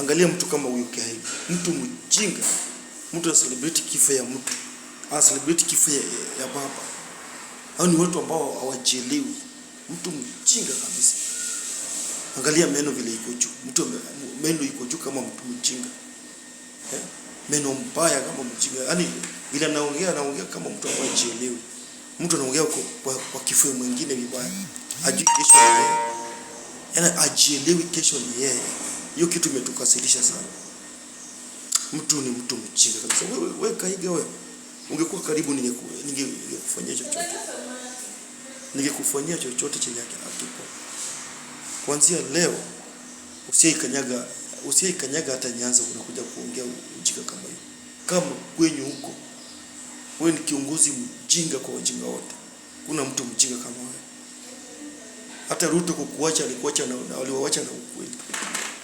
Angalia mtu kama huyu Kihagi, mtu mjinga, mtu ana celebrate kifo ya mtu, ana celebrate kifo ya baba. Hao ni watu ambao hawajielewi, mtu mjinga kabisa. Angalia meno vile iko juu, mtu meno iko juu kama mtu mjinga. Meno mbaya kama mjinga. Yaani vile anaongea kama mtu ambaye hajielewi. Mtu anaongea kwa kifo mwingine vibaya. Hajui kesho ni yeye. Yaani hajielewi kesho ni yeye. Hiyo kitu imetukasirisha sana. Mtu ni mtu mjinga kabisa. Wewe Kihagi wewe. Ungekuwa karibu ningekufanyia chochote. Ningekufanyia chochote chenye hakipo. Kuanzia leo usiaikanyaga hata Nyanza unakuja kuongea ujinga kama hiyo. Kama kwenyu huko wewe ni kiongozi mjinga kwa wajinga wote. Kuna mtu mjinga kama wewe. Hata Ruto kukuacha alikuacha na waliwaacha na ukweli.